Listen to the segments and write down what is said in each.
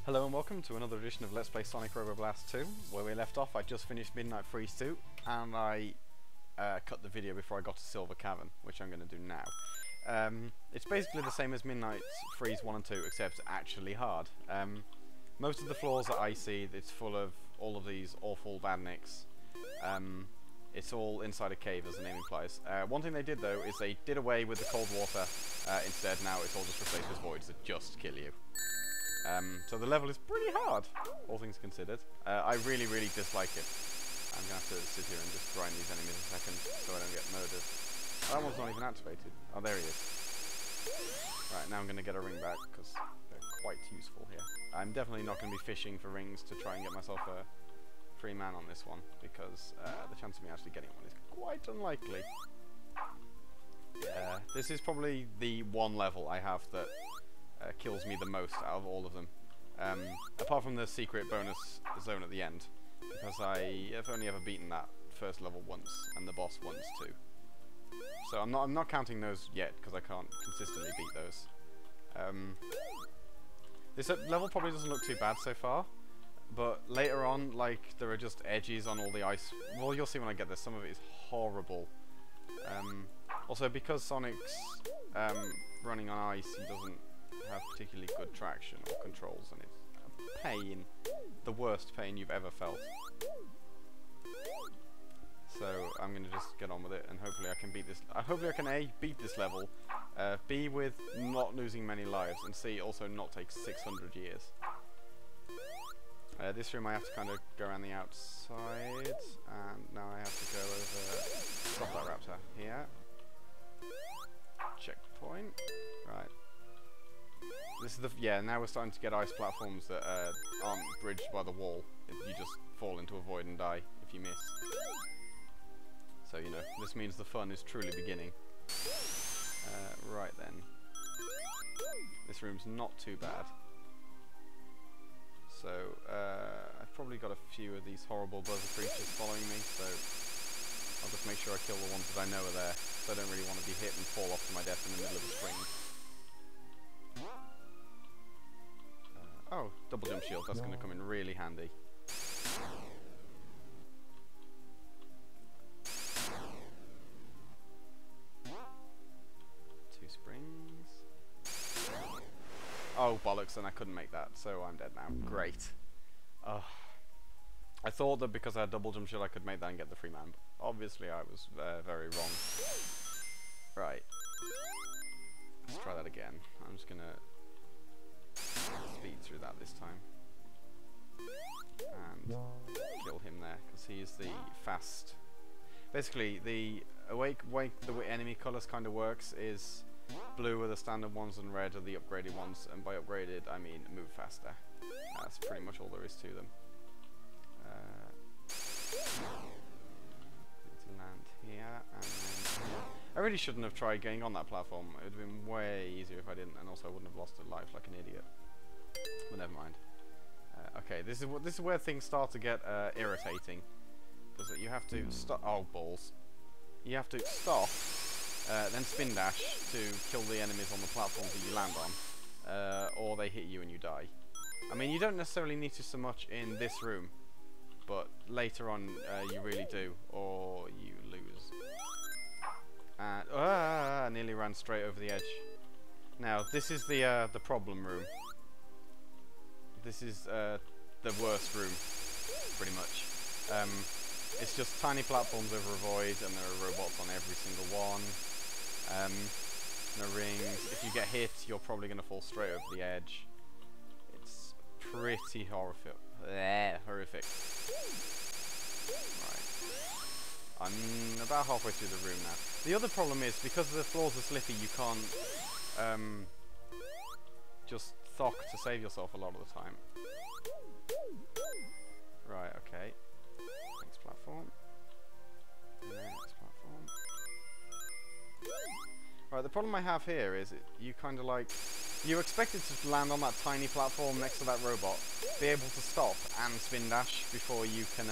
Hello and welcome to another edition of Let's Play Sonic Robo Blast 2. Where we left off, I just finished Midnight Freeze 2, and I cut the video before I got to Silver Cavern, which I'm going to do now. It's basically the same as Midnight Freeze 1 and 2, except actually hard. Most of the floors are icy, it's full of all of these awful badniks. It's all inside a cave, as the name implies. One thing they did, though, is they did away with the cold water. Instead, now it's all just replaced with voids that just kill you. So the level is pretty hard, all things considered. I really dislike it. I'm going to have to sit here and just grind these enemies a second so I don't get murdered. That one's not even activated. Oh, there he is. Right, now I'm going to get a ring back, because they're quite useful here. I'm definitely not going to be fishing for rings to try and get myself a free man on this one, because the chance of me actually getting one is quite unlikely. Yeah, this is probably the one level I have that kills me the most out of all of them. Apart from the secret bonus zone at the end, because I have only ever beaten that first level once, and the boss once too. So I'm not counting those yet, because I can't consistently beat those. This level probably doesn't look too bad so far, but later on, like, there are just edges on all the ice. Well, you'll see when I get there, some of it is horrible. Also, because Sonic's running on ice, he doesn't have particularly good traction or controls, and it's a pain, the worst pain you've ever felt. So I'm going to just get on with it, and hopefully I can beat this. Hopefully I can A, beat this level, B, with not losing many lives, and C, also not take 600 years. This room I have to kind of go around the outside, and now I have to go over. Stop that raptor here. Checkpoint. Right. This is the now we're starting to get ice platforms that aren't bridged by the wall. You just fall into a void and die if you miss. So, you know, this means the fun is truly beginning. Right then. This room's not too bad. So, I've probably got a few of these horrible buzzer creatures following me, so I'll just make sure I kill the ones that I know are there, so I don't really want to be hit and fall off to my death in the middle of a spring. Oh, double jump shield, that's going to come in really handy. Two springs. Oh, bollocks, and I couldn't make that, so I'm dead now. Great. I thought that because I had double jump shield I could make that and get the free man, but obviously I was very wrong. Right. Let's try that again. I'm just going to speed through that this time and kill him there, because he's the fast. Basically, the way the enemy colours kind of works is blue are the standard ones and red are the upgraded ones, and by upgraded I mean move faster. That's pretty much all there is to them. Need to land here and then here. I really shouldn't have tried getting on that platform. It would have been way easier if I didn't, and also I wouldn't have lost a life like an idiot. But never mind. Okay, this is where things start to get irritating, because you have to stop. Oh, balls! You have to stop, then spin dash to kill the enemies on the platforms that you land on, or they hit you and you die. I mean, you don't necessarily need to so much in this room, but later on you really do, or you lose. And I nearly ran straight over the edge. Now, this is the problem room. This is the worst room, pretty much. It's just tiny platforms over a void, and there are robots on every single one. No rings. If you get hit, you're probably going to fall straight over the edge. It's pretty horrific. Horrific. Right. I'm about halfway through the room now. The other problem is, because the floors are slippy, you can't just thock to save yourself a lot of the time. Right, okay. Next platform. Next platform. Right, the problem I have here is you kind of like... You're expected to land on that tiny platform next to that robot, be able to stop and spin dash before you can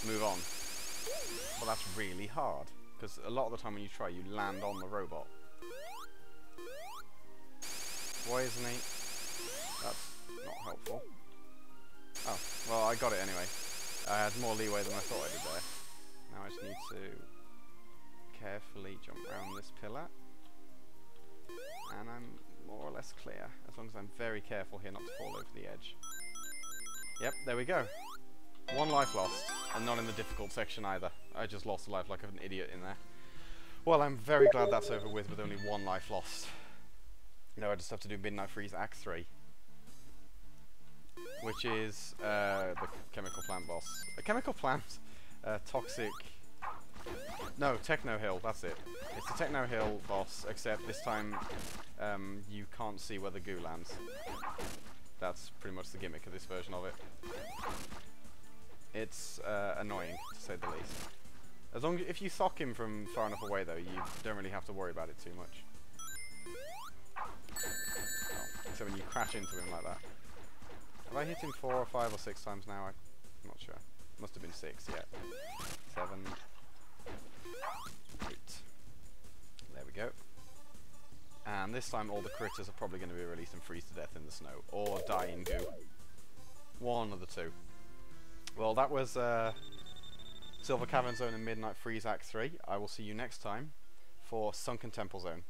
move on. But that's really hard, because a lot of the time when you try, you land on the robot. What way, isn't he? That's not helpful. Oh, well, I got it anyway. I had more leeway than I thought I did there. Now I just need to carefully jump around this pillar. And I'm more or less clear, as long as I'm very careful here not to fall over the edge. Yep, there we go. 1 life lost, and not in the difficult section either. I just lost a life like an idiot in there. Well, I'm very glad that's over with only 1 life lost. Now I just have to do Midnight Freeze Act 3. Which is the chemical plant boss. A chemical plant, toxic... No, Techno Hill, that's it. It's the Techno Hill boss, except this time you can't see where the goo lands. That's pretty much the gimmick of this version of it. It's annoying, to say the least. As long as if you sock him from far enough away, though, you don't really have to worry about it too much. Oh, except when you crash into him like that. Have I hit him 4 or 5 or 6 times now? I'm not sure. Must have been 6, yeah. 7, 8. There we go. And this time all the critters are probably going to be released and freeze to death in the snow. Or die in goo. One of the two. Well, that was Silver Cavern Zone and Midnight Freeze Act 3. I will see you next time for Sunken Temple Zone.